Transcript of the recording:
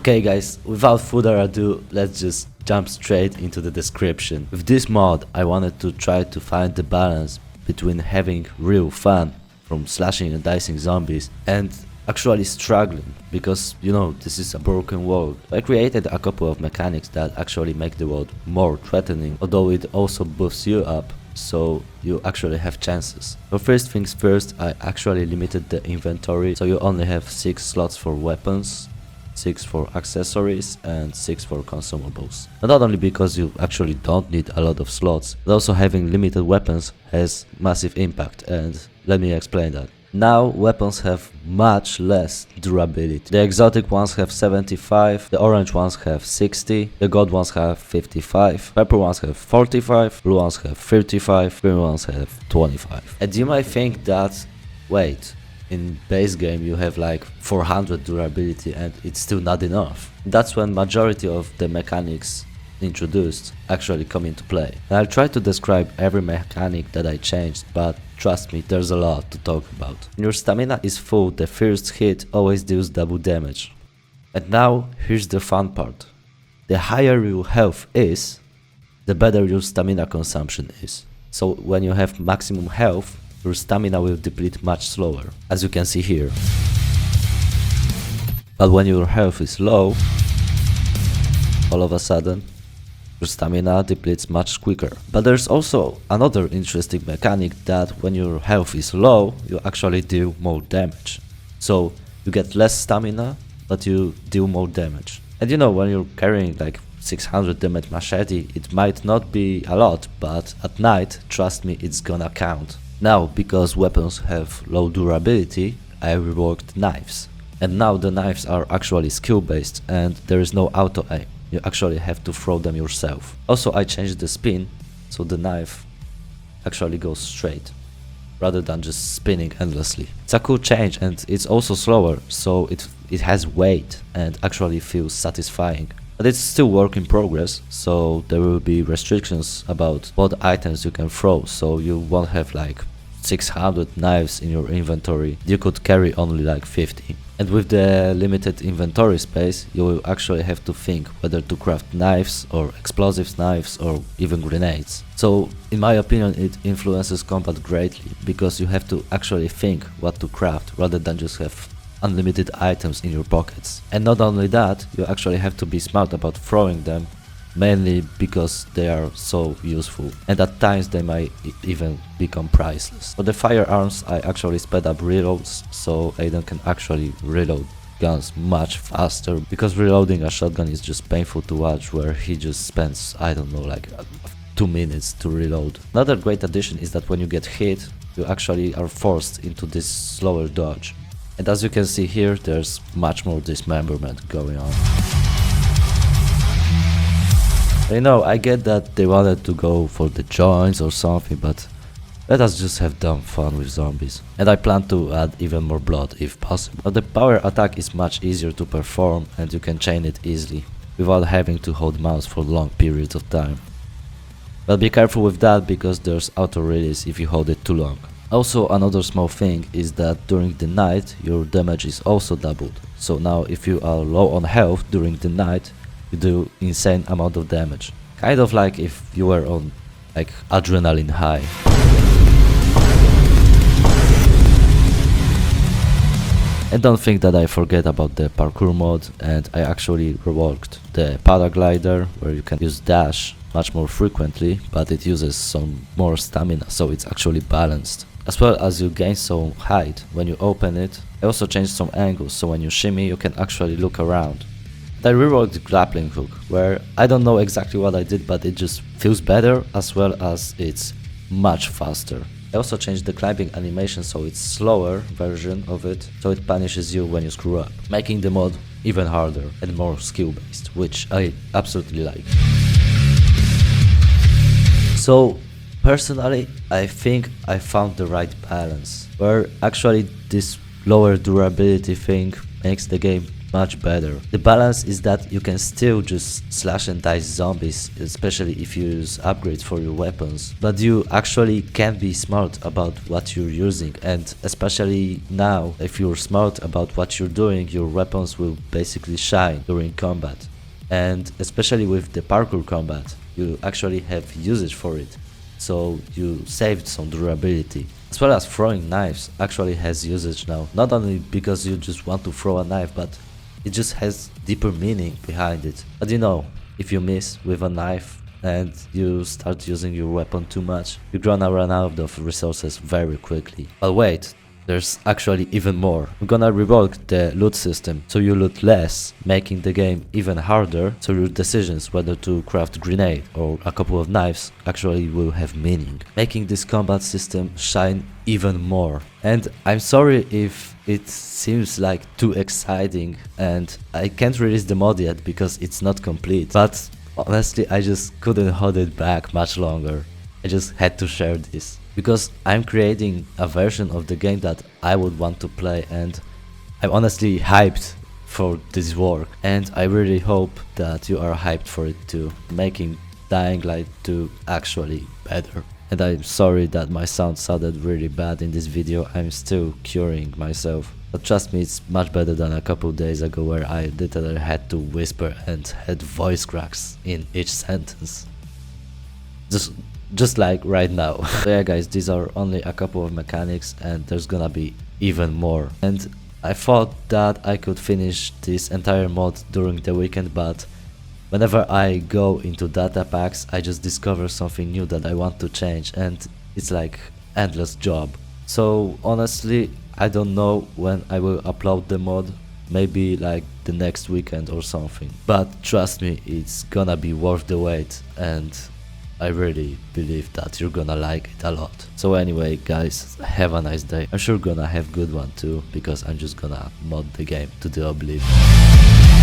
Okay guys, without further ado, let's just jump straight into the description. With this mod, I wanted to try to find the balance between having real fun from slashing and dicing zombies and actually struggling, because you know, this is a broken world. I created a couple of mechanics that actually make the world more threatening, although it also boosts you up, so you actually have chances. So first things first, I actually limited the inventory, so you only have 6 slots for weapons, 6 for accessories and 6 for consumables. But not only because you actually don't need a lot of slots, but also having limited weapons has massive impact, and let me explain that. Now weapons have much less durability. The exotic ones have 75, the orange ones have 60, the gold ones have 55, purple ones have 45, blue ones have 35, green ones have 25. And you might think that, wait, in base game you have like 400 durability and it's still not enough. That's when majority of the mechanics introduced actually come into play. And I'll try to describe every mechanic that I changed, but trust me, there's a lot to talk about. When your stamina is full, the first hit always deals double damage. And now here's the fun part. The higher your health is, the better your stamina consumption is. So when you have maximum health, your stamina will deplete much slower, as you can see here. But when your health is low, all of a sudden, your stamina depletes much quicker. But there's also another interesting mechanic that when your health is low, you actually deal more damage. So you get less stamina, but you deal more damage. And you know, when you're carrying like 600 damage machete, it might not be a lot, but at night, trust me, it's gonna count. Now, because weapons have low durability, I reworked knives. And now the knives are actually skill based and there is no auto aim. You actually have to throw them yourself. Also, I changed the spin, so the knife actually goes straight, rather than just spinning endlessly. It's a cool change and it's also slower, so it has weight and actually feels satisfying. But it's still work in progress, so there will be restrictions about what items you can throw, so you won't have like 600 knives in your inventory. You could carry only like 50. And with the limited inventory space, you will actually have to think whether to craft knives or explosives knives or even grenades. So in my opinion, it influences combat greatly, because you have to actually think what to craft rather than just have unlimited items in your pockets. And not only that, you actually have to be smart about throwing them, mainly because they are so useful, and at times they might even become priceless. For the firearms, I actually sped up reloads, so Aiden can actually reload guns much faster, because reloading a shotgun is just painful to watch, where he just spends, I don't know, like 2 minutes to reload. Another great addition is that when you get hit, you actually are forced into this slower dodge. And as you can see here, there's much more dismemberment going on. I know, I get that they wanted to go for the joints or something, but let us just have dumb fun with zombies. And I plan to add even more blood if possible. But the power attack is much easier to perform and you can chain it easily, without having to hold mouse for long periods of time. But be careful with that, because there's auto release if you hold it too long. Also, another small thing is that during the night your damage is also doubled. So now if you are low on health during the night, you do insane amount of damage. Kind of like if you were on like adrenaline high. And don't think that I forget about the parkour mod, and I actually reworked the paraglider, where you can use dash much more frequently, but it uses some more stamina, so it's actually balanced. As well as you gain some height when you open it. I also changed some angles, so when you shimmy you can actually look around. I reworked the grappling hook, where I don't know exactly what I did, but it just feels better, as well as it's much faster. I also changed the climbing animation, so it's slower version of it, so it punishes you when you screw up, making the mod even harder and more skill based, which I absolutely like. So personally, I think I found the right balance, where actually this lower durability thing makes the game much better. The balance is that you can still just slash and dice zombies, especially if you use upgrades for your weapons, but you actually can be smart about what you're using, and especially now, if you're smart about what you're doing, your weapons will basically shine during combat. And especially with the parkour combat, you actually have usage for it, so you saved some durability. As well as throwing knives actually has usage now, not only because you just want to throw a knife, but it just has deeper meaning behind it. But you know, if you miss with a knife and you start using your weapon too much, you're gonna run out of resources very quickly. But wait, there's actually even more. I'm gonna rework the loot system so you loot less, making the game even harder, so your decisions whether to craft a grenade or a couple of knives actually will have meaning, making this combat system shine even more. And I'm sorry if it seems like too exciting and I can't release the mod yet because it's not complete, but honestly I just couldn't hold it back much longer. I just had to share this, because I'm creating a version of the game that I would want to play, and I'm honestly hyped for this work, and I really hope that you are hyped for it too, making Dying Light 2 actually better. And I'm sorry that my sound sounded really bad in this video, I'm still curing myself. But trust me, it's much better than a couple days ago where I literally had to whisper and had voice cracks in each sentence. Just like right now. So yeah guys, these are only a couple of mechanics and there's gonna be even more. And I thought that I could finish this entire mod during the weekend, but whenever I go into data packs I just discover something new that I want to change, and it's like endless job. So honestly I don't know when I will upload the mod, maybe like the next weekend or something. But trust me, it's gonna be worth the wait, and I really believe that you're gonna like it a lot. So anyway guys, have a nice day. I'm sure gonna have good one too, because I'm just gonna mod the game to the oblivion.